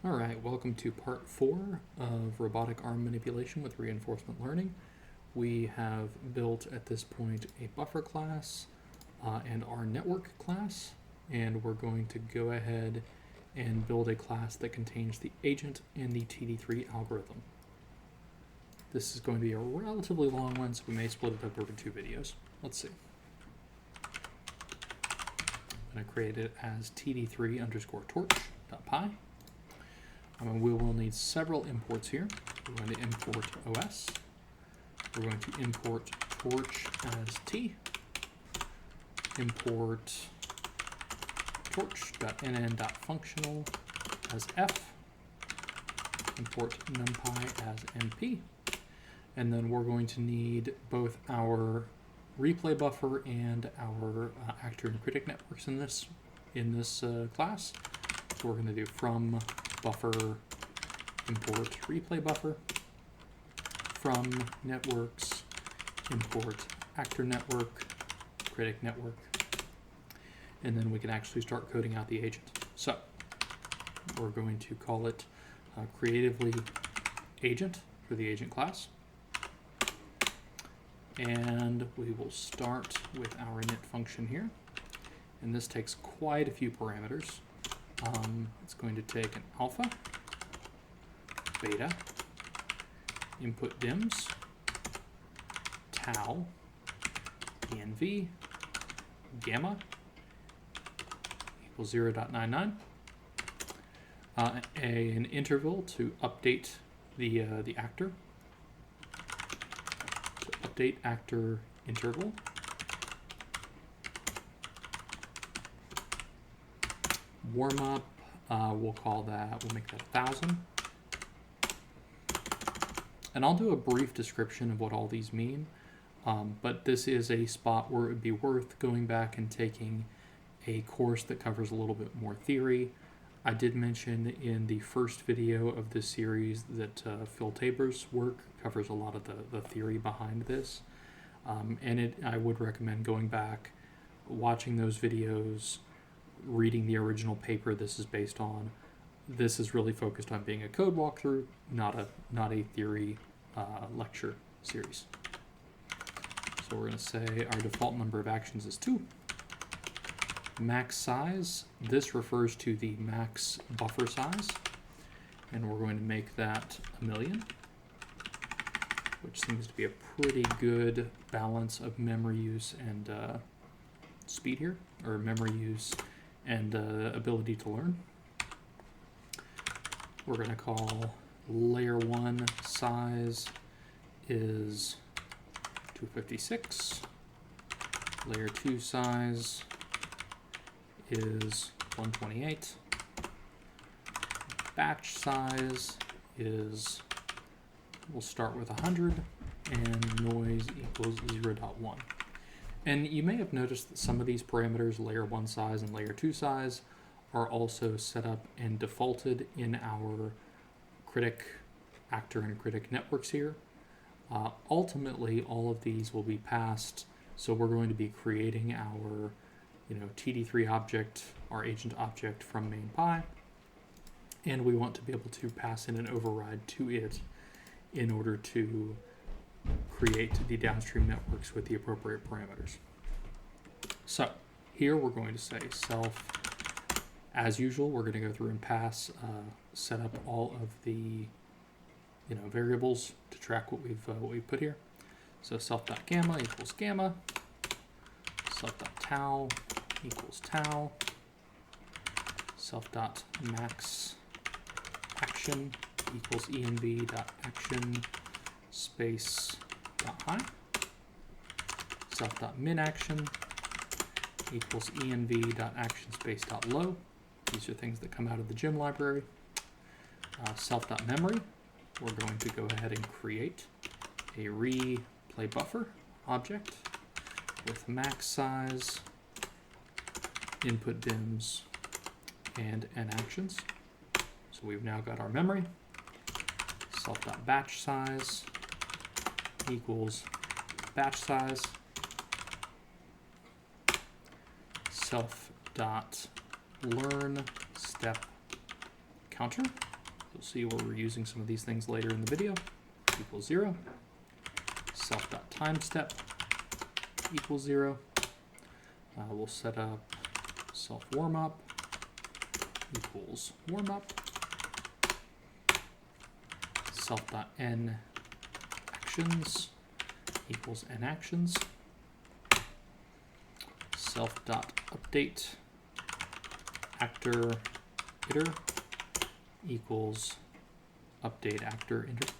All right, welcome to part 4 of robotic arm manipulation with reinforcement learning. We have built at this point a buffer class and our network class, and we're going to go ahead and build a class that contains the agent and the TD3 algorithm. This is going to be a relatively long one, so we may split it up over 2 videos. Let's see. I'm going to create it as td3_torch.py. We will need several imports here. We're going to import OS. We're going to import torch as T. Import torch.nn.functional as F. Import numpy as NP. And then we're going to need both our replay buffer and our actor and critic networks in this class. So we're going to do from buffer import replay buffer, from networks import actor network, critic network, and then we can actually start coding out the agent. So we're going to call it creatively agent for the agent class, and we will start with our init function here, and this takes quite a few parameters. It's going to take an alpha, beta, input dims, tau, env, gamma equals 0.99, an interval to update the actor. So update actor interval. Warm up, we'll make that 1,000. And I'll do a brief description of what all these mean, but this is a spot where it would be worth going back and taking a course that covers a little bit more theory. I did mention in the first video of this series that Phil Tabor's work covers a lot of the theory behind this, and I would recommend going back, watching those videos, reading the original paper this is based on. This is really focused on being a code walkthrough, not a theory lecture series. So we're going to say our default number of actions is 2. Max size, this refers to the max buffer size, and we're going to make that 1,000,000, which seems to be a pretty good balance of memory use and speed here, or memory use and ability to learn. We're going to call layer 1 size is 256. Layer 2 size is 128. Batch size is, we'll start with 100, and noise equals 0.1. And you may have noticed that some of these parameters, layer 1 size and layer 2 size, are also set up and defaulted in our actor and critic networks here. Ultimately, all of these will be passed, so we're going to be creating our TD3 object, our agent object from main py, and we want to be able to pass in an override to it in order to create the downstream networks with the appropriate parameters. So here we're going to say self. As usual, we're going to go through and set up all of the variables to track what we've put here. So self.gamma equals gamma, self.tau equals tau, self.max action equals env.action space .high, self.min action equals env.action space .low. These are things that come out of the gym library. Self.memory, we're going to go ahead and create a replay buffer object with max size, input dims, and n actions. So we've now got our memory. Self.batch size equals batch size. Self.learn step counter You'll see where we're using some of these things later in the video, equals 0. Self.timeStep equals 0. We'll set up self warmup equals warmup. Self.n actions equals n actions. Self.update actor iter equals update actor iter.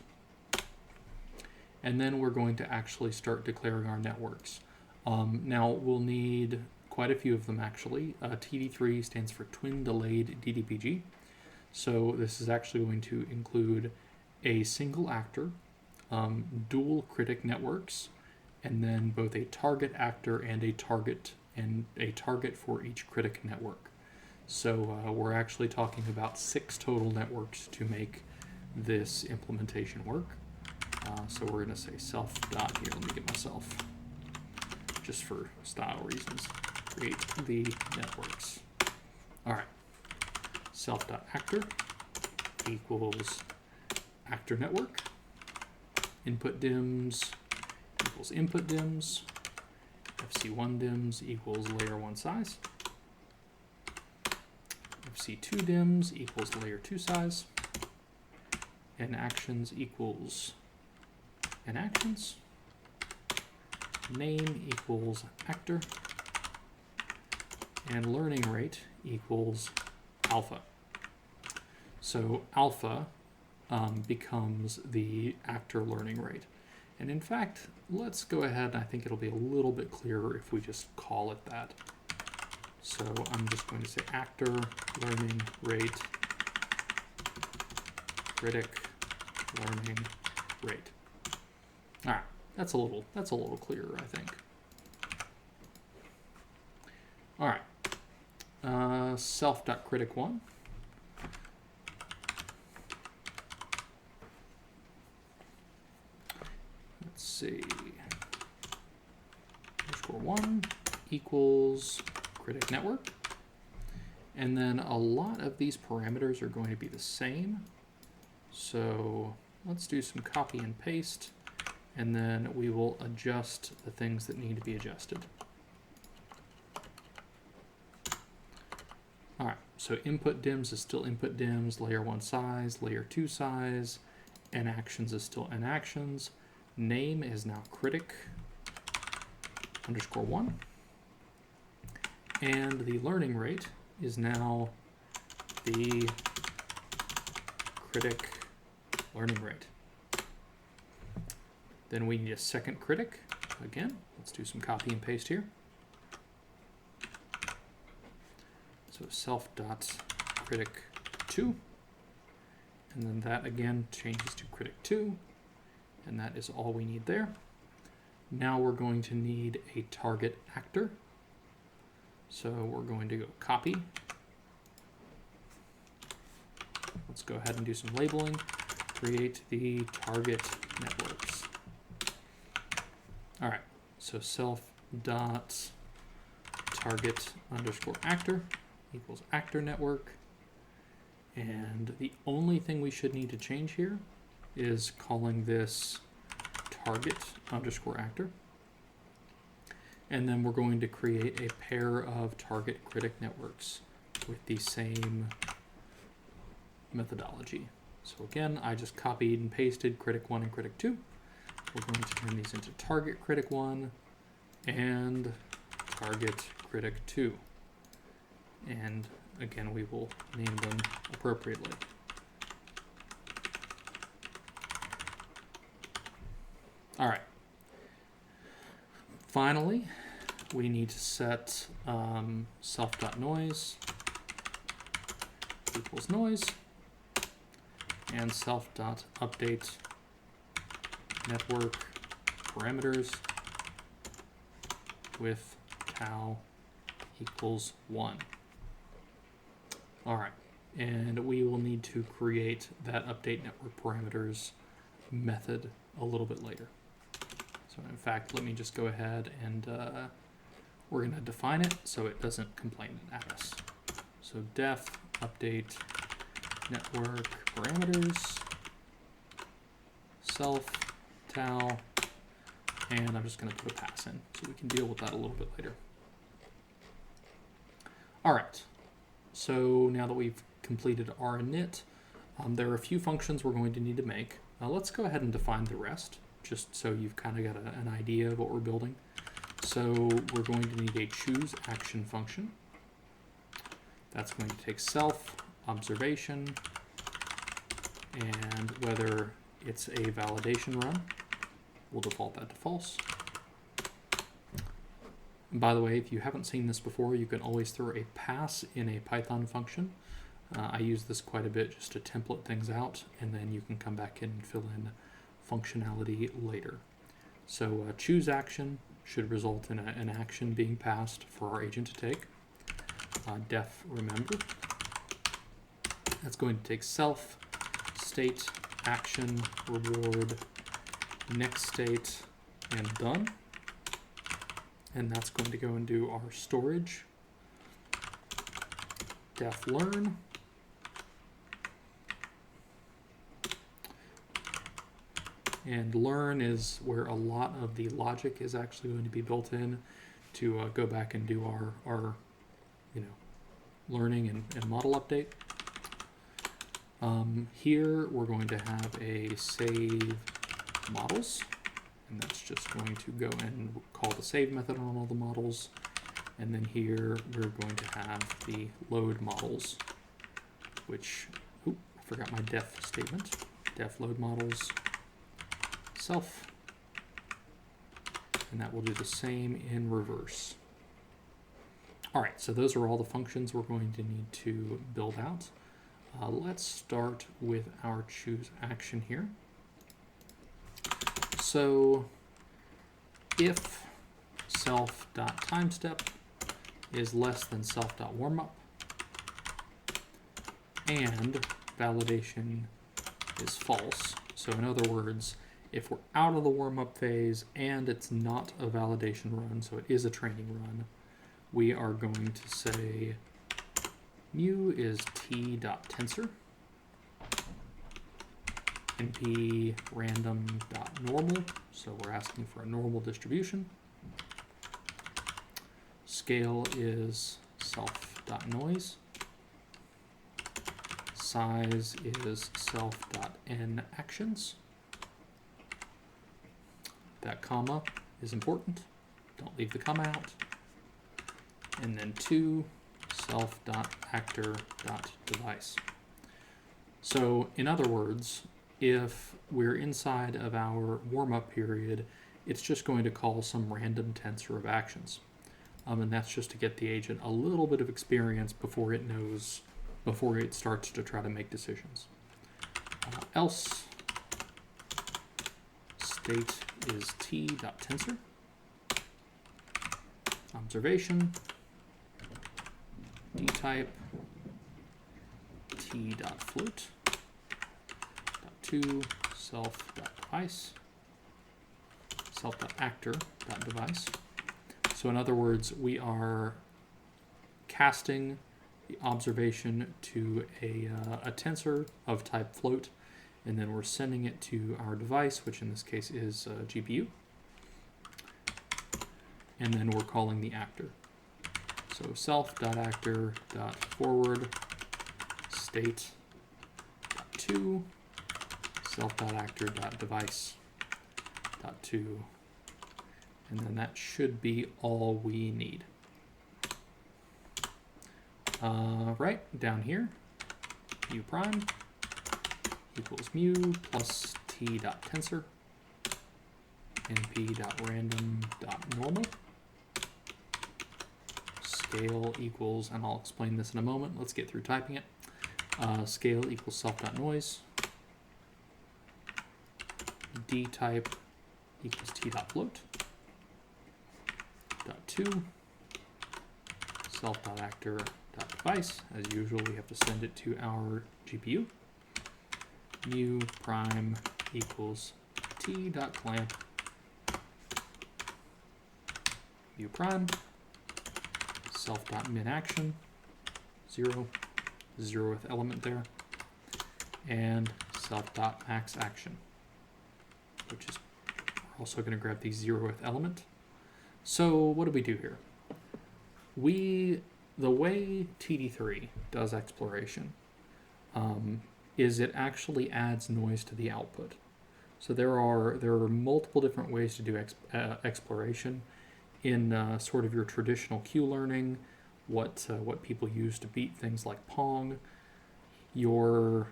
And then we're going to actually start declaring our networks. Now we'll need quite a few of them actually. TD3 stands for Twin Delayed DDPG. So this is actually going to include a single actor, dual critic networks, and then both a target actor and a target for each critic network. So we're actually talking about 6 total networks to make this implementation work. So we're going to say self dot here. Let me get myself, just for style reasons, create the networks. All right. Self dot actor equals actor network. Input dims equals input dims. FC1 dims equals layer 1 size. FC2 dims equals layer 2 size. And actions equals n actions. Name equals actor. And learning rate equals alpha. So alpha becomes the actor learning rate. And in fact, let's go ahead, and I think it'll be a little bit clearer if we just call it that. So I'm just going to say actor learning rate, critic learning rate. All right, that's a little clearer, I think. All right, self.critic1. Let's see, underscore 1 equals critic network. And then a lot of these parameters are going to be the same. So let's do some copy and paste, and then we will adjust the things that need to be adjusted. All right, so input dims is still input dims, layer 1 size, layer 2 size, n actions is still n actions. Name is now critic underscore 1. And the learning rate is now the critic learning rate. Then we need a second critic. Again, let's do some copy and paste here. So self.critic2. And then that again changes to critic2. And that is all we need there. Now we're going to need a target actor. So we're going to go copy. Let's go ahead and do some labeling. Create the target networks. All right, so self.target underscore actor equals actor network. And the only thing we should need to change here is calling this target underscore actor. And then we're going to create a pair of target critic networks with the same methodology. So again, I just copied and pasted critic 1 and critic 2. We're going to turn these into target critic 1 and target critic 2. And again, we will name them appropriately. All right. Finally, we need to set self.noise equals noise and self.update network parameters with tau equals 1. All right, and we will need to create that update network parameters method a little bit later. So in fact, let me just go ahead and we're going to define it so it doesn't complain at us. So def update network parameters, self, tal, and I'm just going to put a pass in so we can deal with that a little bit later. All right, so now that we've completed our init, there are a few functions we're going to need to make. Let's go ahead and define the rest, just so you've kind of got an idea of what we're building. So we're going to need a choose action function. That's going to take self, observation, and whether it's a validation run, we'll default that to false. And by the way, if you haven't seen this before, you can always throw a pass in a Python function. I use this quite a bit just to template things out, and then you can come back and fill in functionality later. So choose action should result in an action being passed for our agent to take. Def remember. That's going to take self, state, action, reward, next state, and done. And that's going to go and do our storage. Def learn. And learn is where a lot of the logic is actually going to be built in to go back and do our learning and model update. Here we're going to have a save models, and that's just going to go and call the save method on all the models. And then here we're going to have the load models, which, I forgot my def statement. Def load models self, and that will do the same in reverse. All right, so those are all the functions we're going to need to build out. Let's start with our choose action here. So if self.timestep is less than self.warmup and validation is false, so in other words, if we're out of the warm-up phase and it's not a validation run, so it is a training run, we are going to say mu is t.tensor, np random.normal, so we're asking for a normal distribution. Scale is self.noise. Size is self.nActions. That comma is important. Don't leave the comma out. And then 2 self.actor.device. So in other words, if we're inside of our warm-up period, it's just going to call some random tensor of actions. And that's just to get the agent a little bit of experience before it starts to try to make decisions. Else state is t.tensor. Observation, dtype, t.float, .2 self.device, self.actor.device. So in other words, we are casting the observation to a tensor of type float, and then we're sending it to our device, which in this case is GPU. And then we're calling the actor. So self.actor.forward state.2 self.actor.device.2, and then that should be all we need. Right, down here, mu prime equals mu plus t.tensor np.random.normal. Scale equals, and I'll explain this in a moment, let's get through typing it. Scale equals self.noise. dtype equals t.float. .2 self.actor.device. As usual, we have to send it to our GPU. Mu prime equals t.clamp. Mu prime self.minAction 0, 0th element there. and self.maxAction, which is, we're also going to grab the 0th element. So what do we do here? The way TD3 does exploration is it actually adds noise to the output. So there are multiple different ways to do exploration in sort of your traditional Q-learning, what people use to beat things like Pong. Your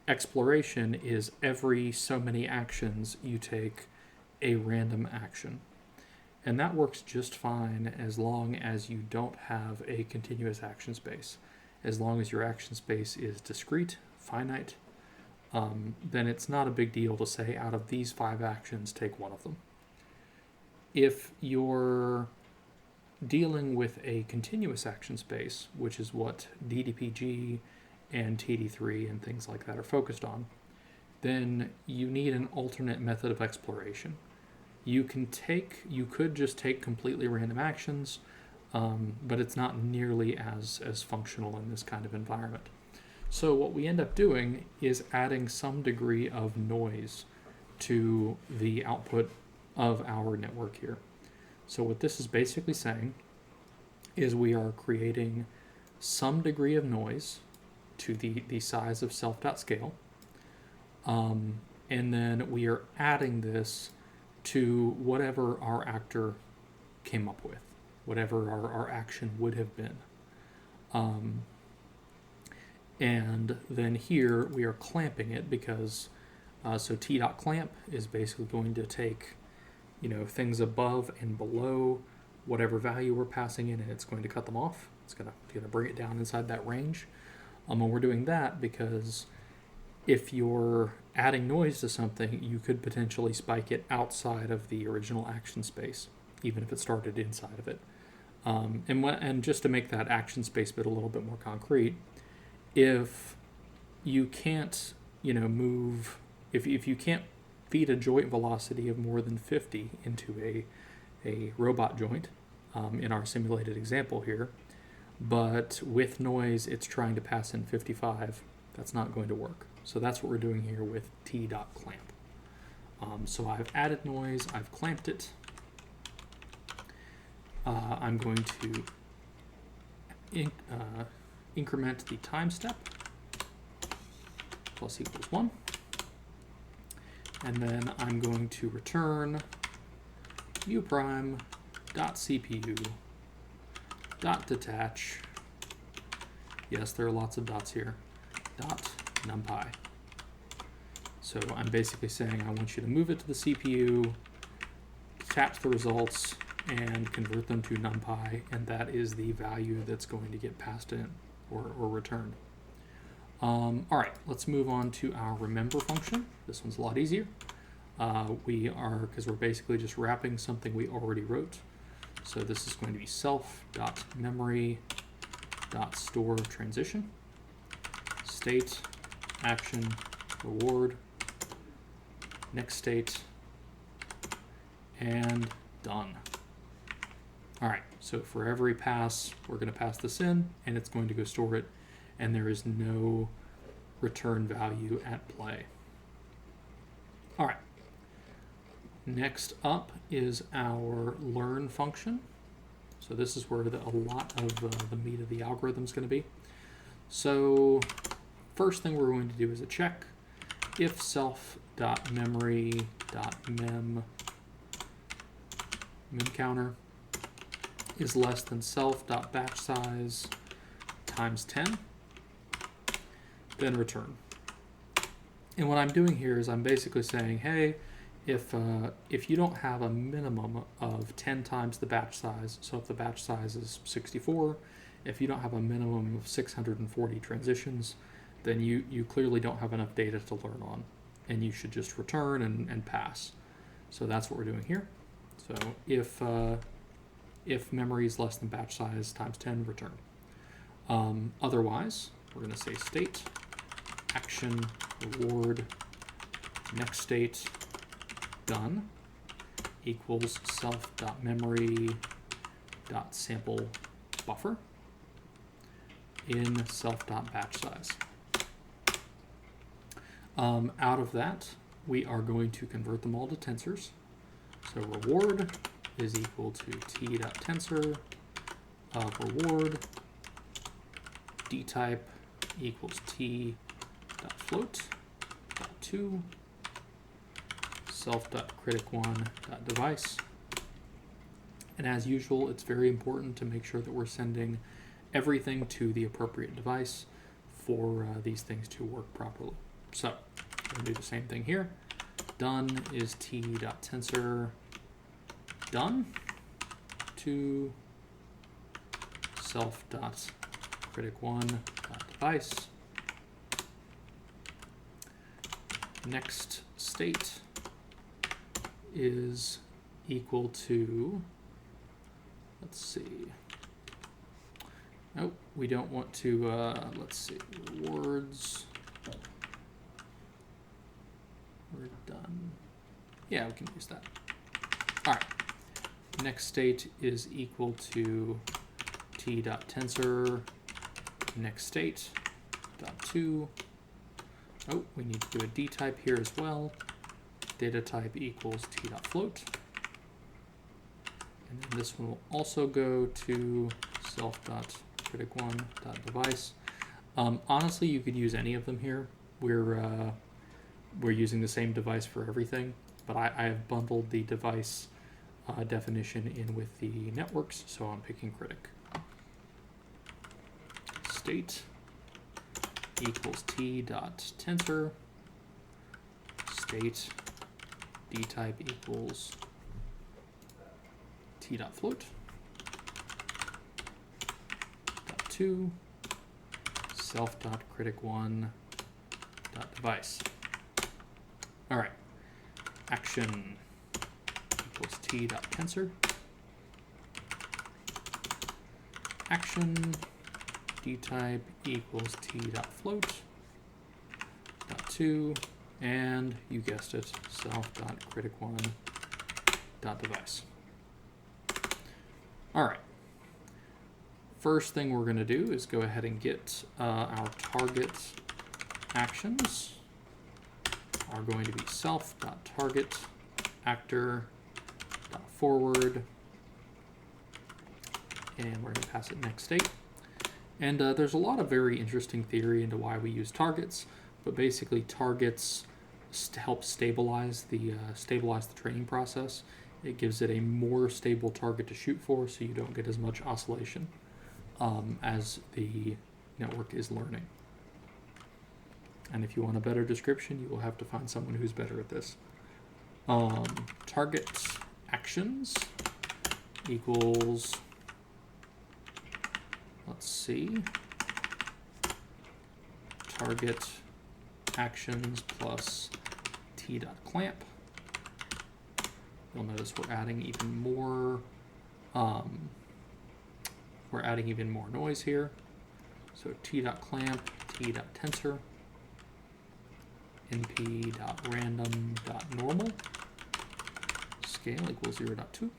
exploration is every so many actions you take a random action. And that works just fine as long as you don't have a continuous action space. As long as your action space is discrete, finite, then it's not a big deal to say out of these 5 actions, take one of them. If you're dealing with a continuous action space, which is what DDPG and TD3 and things like that are focused on, then you need an alternate method of exploration. You could just take completely random actions, but it's not nearly as functional in this kind of environment. So what we end up doing is adding some degree of noise to the output of our network here. So what this is basically saying is we are creating some degree of noise to the size of self.scale, and then we are adding this to whatever our actor came up with, whatever our action would have been. And then here we are clamping it because, so t.clamp is basically going to take, things above and below whatever value we're passing in, and it's going to cut them off. It's going to bring it down inside that range. And we're doing that because if you're adding noise to something, you could potentially spike it outside of the original action space, even if it started inside of it. And just to make that action space bit a little bit more concrete, if you can't, move, if you can't feed a joint velocity of more than 50 into a robot joint, in our simulated example here, but with noise it's trying to pass in 55, that's not going to work. So that's what we're doing here with t.clamp. So I've added noise, I've clamped it. I'm going to increment the time step plus equals 1. And then I'm going to return u prime dot CPU dot detach. Yes, there are lots of dots here. Dot numpy. So I'm basically saying I want you to move it to the CPU, detach the results, and convert them to numpy, and that is the value that's going to get passed in or returned. All right, let's move on to our remember function. This one's a lot easier. Because we're basically just wrapping something we already wrote. So this is going to be self.memory.store transition, state, action, reward, next state, and done. All right, so for every pass, we're going to pass this in, and it's going to go store it, and there is no return value at play. All right. Next up is our learn function. So this is where a lot of the meat of the algorithm is going to be. So first thing we're going to do is a check. If self.memory.mem counter is less than self.batch size times 10, then return. And what I'm doing here is I'm basically saying, hey, if you don't have a minimum of 10 times the batch size, so if the batch size is 64, if you don't have a minimum of 640 transitions, then you clearly don't have enough data to learn on, and you should just return and pass. So that's what we're doing here. So if memory is less than batch size times 10, return. Otherwise, we're going to say state, action, reward, next state, done, equals self.memory.sample buffer in self.batch size. Out of that, we are going to convert them all to tensors. So reward is equal to t.tensor of reward, dtype equals t.float.2, self.critic1.device. And as usual, it's very important to make sure that we're sending everything to the appropriate device for these things to work properly. So I'm going to do the same thing here. Done is t.tensor done to self.critic1.device. Next state is equal to, let's see. Nope, we don't want to, let's see, rewards. We're done. Yeah, we can use that. All right. Next state is equal to t.tensor next state .2. Oh, we need to do a dtype here as well. Data type equals t.float. And then this one will also go to self.critic1.device. Honestly, you could use any of them here. We're using the same device for everything, but I have bundled the device definition in with the networks, so I'm picking critic. State equals t.tensor, state dtype equals t.float, .2, self.critic1.device. All right, action equals t.tensor, action dtype equals t.float, .2, and you guessed it, self.critic1.device. All right. First thing we're going to do is go ahead and get our target actions are going to be self.target actor.forward, and we're going to pass it next state. And there's a lot of very interesting theory into why we use targets, but basically targets help stabilize the training process. It gives it a more stable target to shoot for, so you don't get as much oscillation as the network is learning. And if you want a better description, you will have to find someone who's better at this. Target actions equals, let's see, target actions plus t.clamp. You'll notice we're adding even more noise here. So t.clamp, t.tensor, np.random.normal, scale equals 0.2.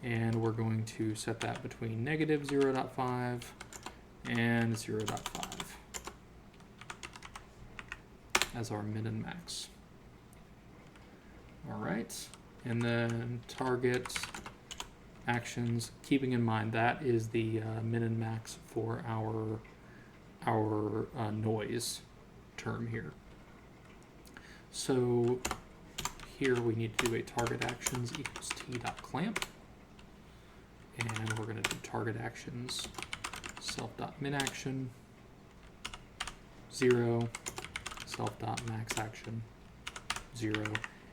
And we're going to set that between negative 0.5 and 0.5 as our min and max. All right, and then target actions, keeping in mind that is the min and max for our noise term here. So here we need to do a target actions equals t.clamp, and we're going to do target actions self.minaction 0, self.maxaction 0,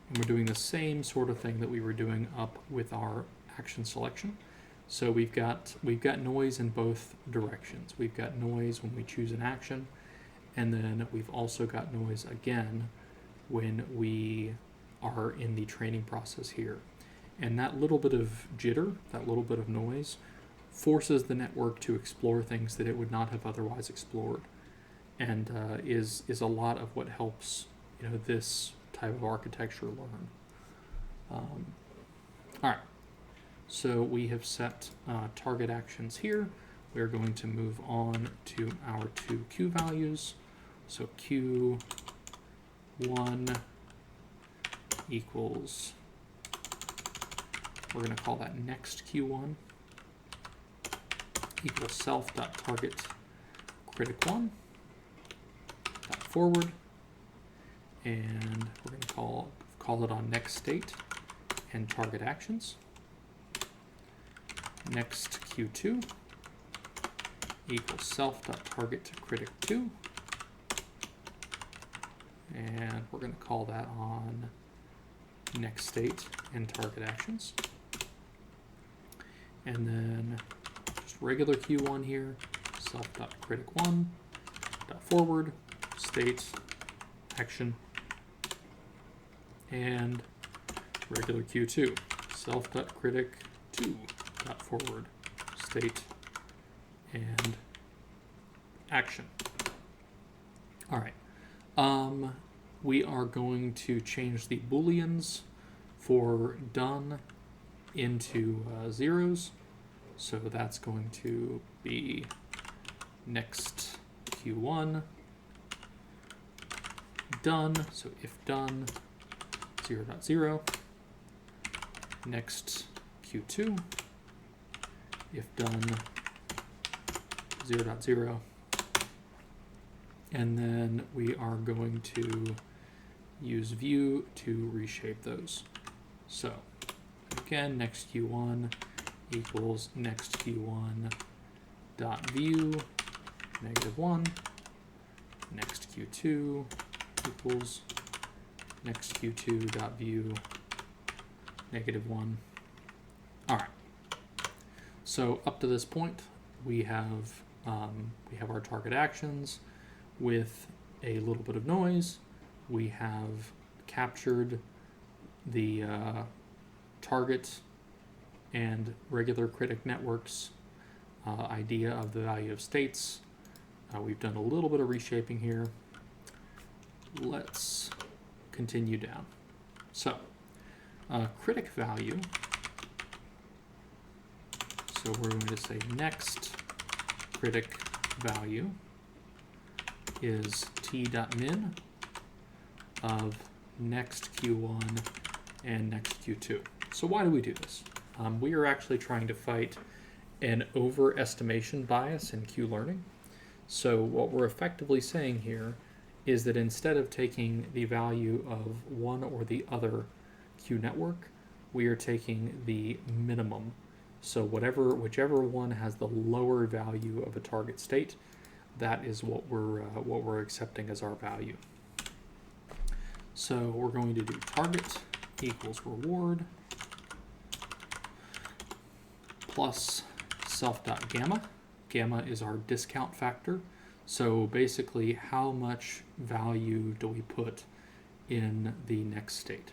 and we're doing the same sort of thing that we were doing up with our action selection. So we've got noise in both directions. We've got noise when we choose an action, and then we've also got noise again when we are in the training process here. And that little bit of jitter, that little bit of noise, forces the network to explore things that it would not have otherwise explored, and is a lot of what helps this type of architecture learn. All right. So we have set target actions here. we're going to move on to our two Q values. So Q1 equals, we're going to call that next Q1 equals self.target critic1 dot forward, and we're going to call it on next state and target actions. Next Q2 equals self.target critic2, and we're going to call that on next state and target actions. And then just regular Q1 here, self.critic1 dot forward state action, and regular Q2, self.critic2 dot forward state and action. All right. We are going to change the booleans for done into zeros. So that's going to be next Q1 done. So if done 0.0, next Q2 if done 0.0, and then we are going to use view to reshape those. So again, next Q1 equals next Q1 dot view -1, next Q2 equals next Q2 dot view -1. All right. So up to this point, we have our target actions with a little bit of noise. We have captured the target and regular critic networks idea of the value of states. We've done a little bit of reshaping here. Let's continue down. So critic value. So we're going to say next critic value is t.min of next Q1 and next Q2. So why do we do this? We are actually trying to fight an overestimation bias in Q learning. So what we're effectively saying here is that instead of taking the value of one or the other Q network, we are taking the minimum. So whichever one has the lower value of a target state, that is what we're accepting as our value. So we're going to do target equals reward plus self.gamma. Gamma is our discount factor. So basically, how much value do we put in the next state?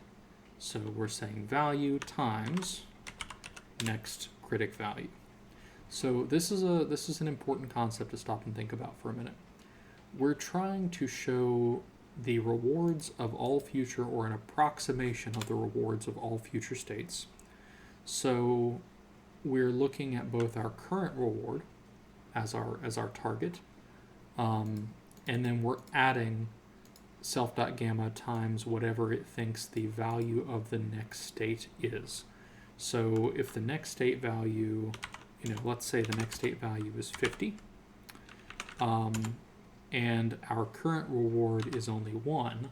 So we're saying value times next critic value. So this is an important concept to stop and think about for a minute. We're trying to show the rewards of all future, or an approximation of the rewards of all future states. So we're looking at both our current reward as our target, and then we're adding self.gamma times whatever it thinks the value of the next state is. So if the next state value, let's say the next state value is 50, and our current reward is only 1,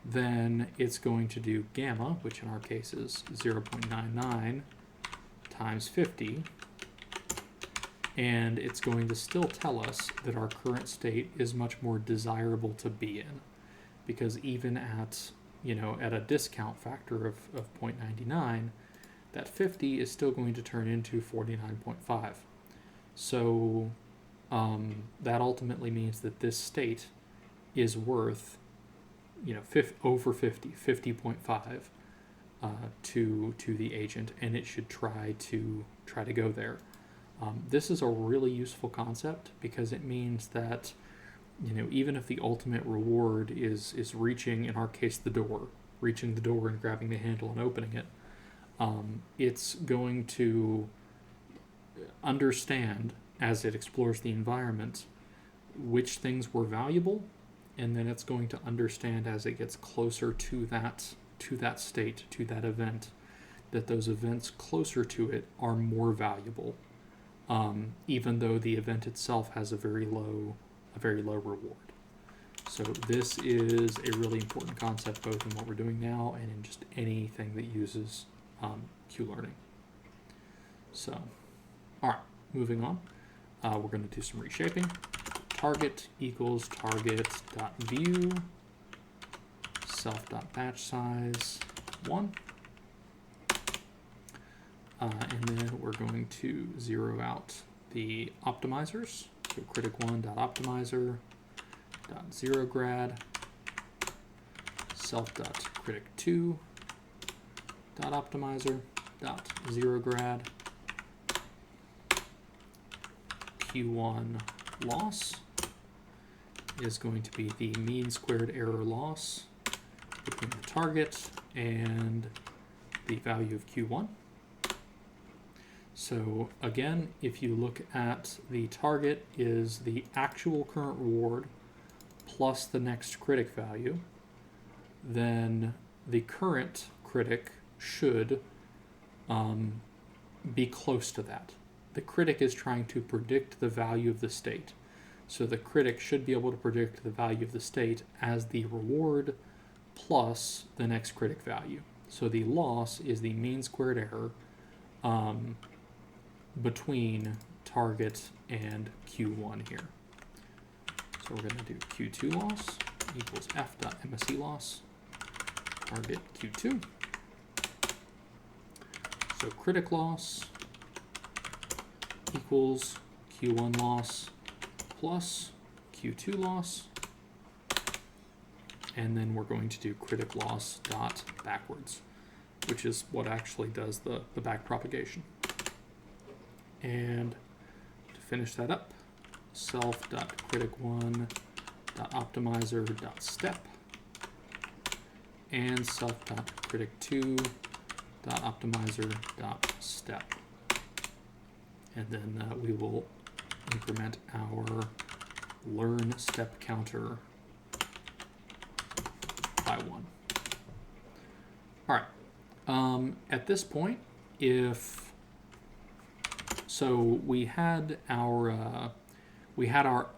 then it's going to do gamma, which in our case is 0.99 times 50, and it's going to still tell us that our current state is much more desirable to be in, because even at a discount factor of 0.99, that 50 is still going to turn into 49.5. So that ultimately means that this state is worth over 50, 50.5 to the agent, and it should try to go there. This is a really useful concept because it means that even if the ultimate reward is reaching, in our case, reaching the door and grabbing the handle and opening it, it's going to understand as it explores the environment, which things were valuable, and then it's going to understand as it gets closer to that state, to that event, that those events closer to it are more valuable, even though the event itself has a very low reward. So this is a really important concept both in what we're doing now and in just anything that uses Q-learning. So, all right, moving on. We're going to do some reshaping. Target equals target.view self.batch size 1. And then we're going to zero out the optimizers. So critic1.optimizer.zeroGrad self.critic2.optimizer.zeroGrad Q1 loss is going to be the mean squared error loss between the target and the value of Q1. So again, if you look at the target is the actual current reward plus the next critic value, then the current critic should be close to that. The critic is trying to predict the value of the state. So the critic should be able to predict the value of the state as the reward plus the next critic value. So the loss is the mean squared error between target and Q1 here. So we're going to do Q2 loss equals f.mse loss target Q2. So critic loss equals Q1 loss plus Q2 loss, and then we're going to do critic loss dot backwards, which is what actually does the back propagation. And to finish that up, self.critic1.optimizer.step and self.critic2.optimizer.step. And then we will increment our learn step counter by 1. All right. At this point, we had our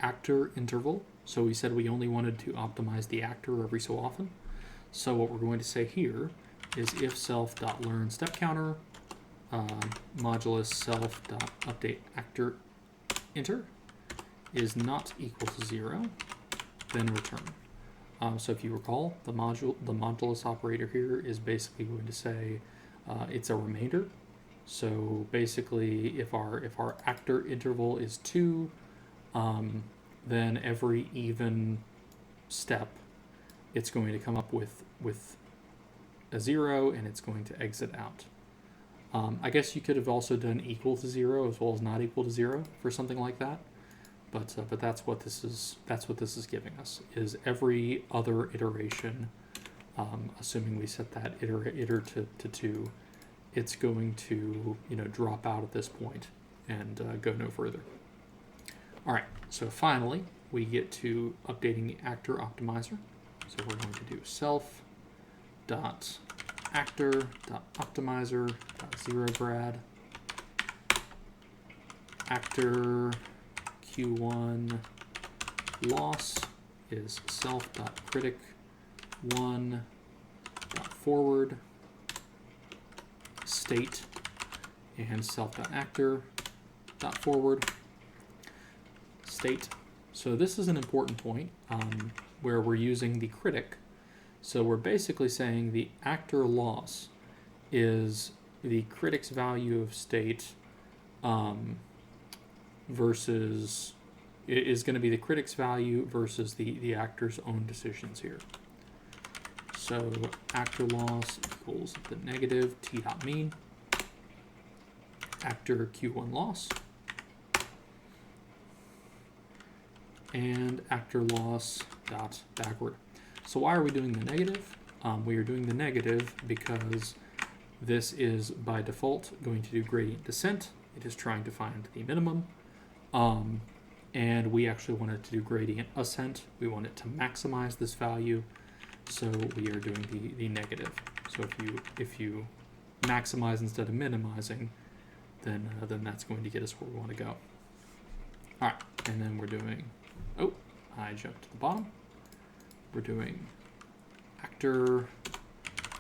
actor interval. So we said we only wanted to optimize the actor every so often. So what we're going to say here is if self.learn step counter modulus self.update actor enter is not equal to 0, then return. So if you recall, the modulus operator here is basically going to say it's a remainder. So basically, if our actor interval is 2, then every even step, it's going to come up with a 0, and it's going to exit out. I guess you could have also done equal to 0 as well as not equal to 0 for something like that, but that's what this is. That's what this is giving us. Is every other iteration, assuming we set that iter to 2, it's going to drop out at this point and go no further. All right. So finally, we get to updating the actor optimizer. So we're going to do self.actor.optimizer.zeroGrad actor Q1 loss is self.critic1.forward state and self.actor.forward state. So this is an important point where we're using the critic. So we're basically saying the actor loss is the critic's value of state versus is going to be the critic's value versus the actor's own decisions here. So actor loss equals the negative t.mean actor Q1 loss and actor loss dot backward. So why are we doing the negative? We are doing the negative because this is by default going to do gradient descent. It is trying to find the minimum. And we actually wanted to do gradient ascent. We wanted to maximize this value, so we are doing the negative. So if you maximize instead of minimizing, then that's going to get us where we want to go. All right, and then we're doing, oh, I jumped to the bottom. We're doing actor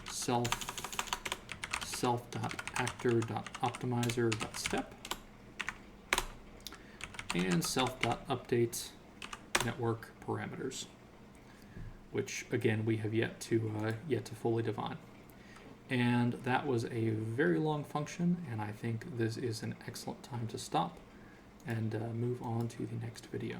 self.actor.optimizer.step and self.update network parameters, which again we have yet to fully define. And that was a very long function, and I think this is an excellent time to stop and move on to the next video.